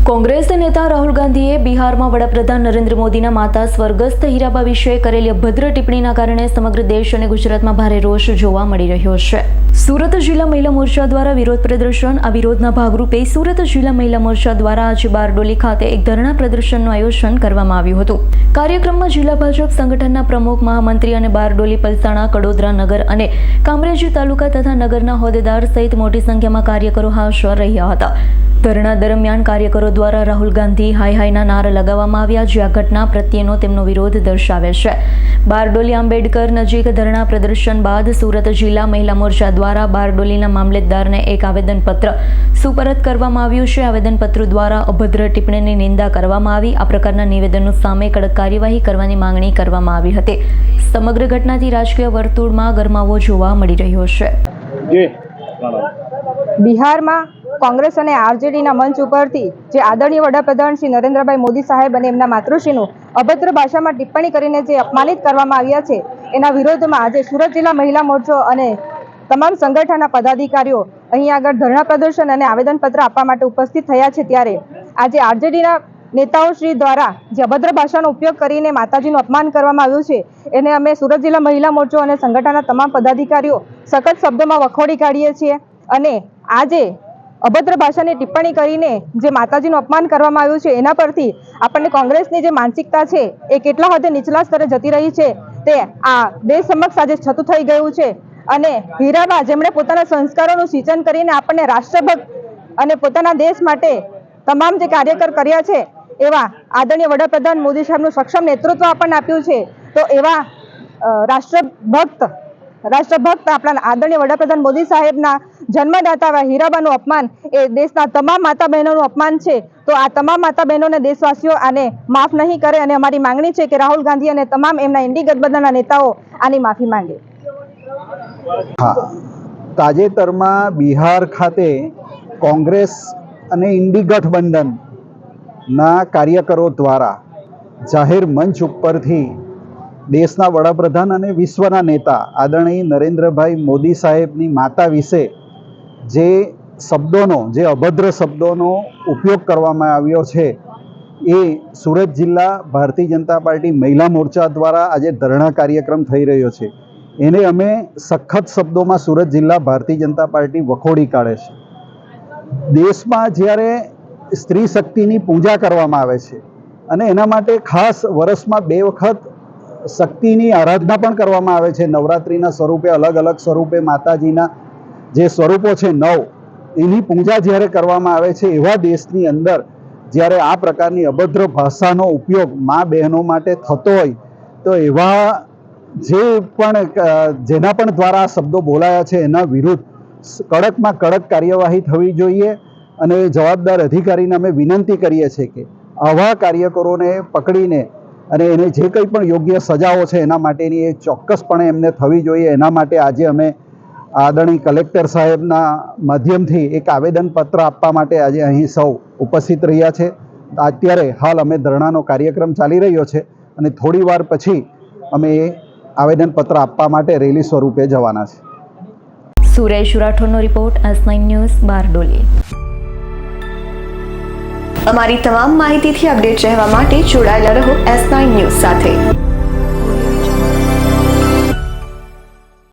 કોંગ્રેસ નેતા રાહુલ ગાંધીએ બિહારમાં વડાપ્રધાન નરેન્દ્ર મોદીના માતા સ્વર્ગસ્થ હીરાબા વિશે કરેલી અભદ્ર ટિપ્પણીના કારણે સમગ્ર દેશ અને ગુજરાતમાં ભારે રોષ જોવા મળી રહ્યો છે। સુરત જિલ્લા મહિલા મોરચા દ્વારા વિરોધ પ્રદર્શન। આ વિરોધના ભાગરૂપે સુરત જિલ્લા મહિલા મોરચા દ્વારા આજે બારડોલી ખાતે એક ધરણા પ્રદર્શનનું આયોજન કરવામાં આવ્યું હતું। કાર્યક્રમમાં જિલ્લા ભાજપ સંગઠનના પ્રમુખ, મહામંત્રી અને બારડોલી, પલસાણા, કડોદરા નગર અને કામરેજ તાલુકા તથા નગરના હોદ્દેદાર સહિત મોટી સંખ્યામાં કાર્યકરો હાજર રહ્યા હતા। ધરણા દરમિયાન કાર્યકરો દ્વારા રાહુલ ગાંધી હાય હાયના નારા લગાવવામાં આવ્યા, જે આ ઘટના પ્રત્યેનો તેમનો વિરોધ દર્શાવે છે। બારડોલી આંબેડકર નજીક ધરણા પ્રદર્શન બાદ સુરત જિલ્લા મહિલા મોરચા દ્વારા બારડોલીના મામલતદારને એક આવેદનપત્ર સુપરત કરવામાં આવ્યું છે। આવેદનપત્ર દ્વારા અભદ્ર ટિપ્પણીની નિંદા કરવામાં આવી। આ પ્રકારના નિવેદનો સામે કડક કાર્યવાહી કરવાની માંગણી કરવામાં આવી હતી। સમગ્ર ઘટનાથી રાજકીય વર્તુળમાં ગરમાવો જોવા મળી રહ્યો છે। બિહારમાં કોંગ્રેસ અને આરજેડીના મંચ ઉપરથી જે આદરણીય વડાપ્રધાન શ્રી નરેન્દ્રભાઈ મોદી સાહેબ અને એમના માતૃશ્રીનું અભદ્ર ભાષામાં ટિપ્પણી કરીને જે અપમાનિત કરવામાં આવ્યા છે, એના વિરોધમાં આજે સુરત જિલ્લા મહિલા મોરચો અને તમામ સંગઠનના પદાધિકારીઓ અહીં આગળ ધરણા પ્રદર્શન અને આવેદનપત્ર આપવા માટે ઉપસ્થિત થયા છે। ત્યારે આજે આરજેડીના નેતાઓ શ્રી દ્વારા જે અભદ્ર ભાષાનો ઉપયોગ કરીને માતાજીનું અપમાન કરવામાં આવ્યું છે, એને અમે સુરત જિલ્લા મહિલા મોરચો અને સંગઠનના તમામ પદાધિકારીઓ સખત શબ્દોમાં વખોડી કાઢીએ છીએ અને આજે અભદ્ર ભાષાની ટિપ્પણી કરીને જે માતાજીનું અપમાન કરવામાં આવ્યું છે, એના પરથી આપણને કોંગ્રેસની જે માનસિકતા છે એ કેટલા હદે નીચલા સ્તરે જતી રહી છે તે આ દેશ સમક્ષ આજે છતું થઈ ગયું છે। અને હીરાબા, જેમણે પોતાના સંસ્કારોનું સિંચન કરીને આપણને રાષ્ટ્રભક્ત અને પોતાના દેશ માટે તમામ જે કાર્યકર કર્યા છે, એવા આદરણીય વડાપ્રધાન મોદી સાહેબનું સક્ષમ નેતૃત્વ આપણને આપ્યું છે, તો એવા રાષ્ટ્રભક્ત આપણા આદરણીય વડાપ્રધાન મોદી સાહેબના જન્મદાતા એવા હીરાબાનું અપમાન એ દેશના તમામ માતા બહેનોનું અપમાન છે। તો આ તમામ માતા બહેનોને દેશવાસીઓ આને માફ નહીં કરે અને અમારી માંગણી છે કે રાહુલ ગાંધી અને તમામ એમના ઇન્ડી ગઠબંધનના નેતાઓ આની માફી માંગે। તાજેતરમાં બિહાર ખાતે કોંગ્રેસ અને ઇન્ડી ગઠબંધનના કાર્યકરો દ્વારા જાહેર મંચ ઉપરથી દેશના વડાપ્રધાન અને વિશ્વના નેતા આદરણીય નરેન્દ્રભાઈ મોદી સાહેબની માતા વિશે જે અભદ્ર શબ્દોનો ઉપયોગ કરવામાં આવ્યો છે, એ સુરત જિલ્લા ભારતીય જનતા પાર્ટી મહિલા મોરચા દ્વારા આજે ધરણા કાર્યક્રમ થઈ રહ્યો છે, એને અમે સખત શબ્દોમાં સુરત જિલ્લા ભારતીય જનતા પાર્ટી વખોડી કાઢે છે। દેશમાં જ્યારે સ્ત્રી શક્તિની પૂજા કરવામાં આવે છે અને એના માટે ખાસ વર્ષમાં 2 વખત શક્તિની આરાધના પણ કરવામાં આવે છે, નવરાત્રિના સ્વરૂપે, અલગ અલગ સ્વરૂપે માતાજીના જે સ્વરૂપો છે 9, એની પૂજા જ્યારે કરવામાં આવે છે, એવા દેશની અંદર જ્યારે આ પ્રકારની અભદ્ર ભાષાનો ઉપયોગ મા બહેનો માટે થતો હોય, તો એવા જેના પણ દ્વારા આ શબ્દો બોલાયા છે, એના વિરુદ્ધ કડકમાં કડક કાર્યવાહી થવી જોઈએ। અને જવાબદાર અધિકારીને અમે વિનંતી કરીએ છીએ કે આવા કાર્યકરોને પકડીને અને એને જે કંઈ પણ યોગ્ય સજાઓ છે એના માટેની એ ચોક્કસપણે એમને થવી જોઈએ। એના માટે આજે અમે આદરણીય કલેક્ટર સાહેબના માધ્યમથી એક આવેદનપત્ર આપવા માટે આજે અહીં સૌ ઉપસ્થિત રહ્યા છે। અત્યારે હાલ અમે ધરણાનો કાર્યક્રમ ચાલી રહ્યો છે અને થોડી વાર પછી અમે એ આવેદનપત્ર આપવા માટે રેલી સ્વરૂપે જવાના છે। સુરેશ રાઠોડનો રિપોર્ટ, S9 ન્યૂઝ, બારડોલી। અમારી તમામ માહિતીથી અપડેટ રહેવા માટે જોડાયેલા રહો S9 ન્યૂઝ સાથે।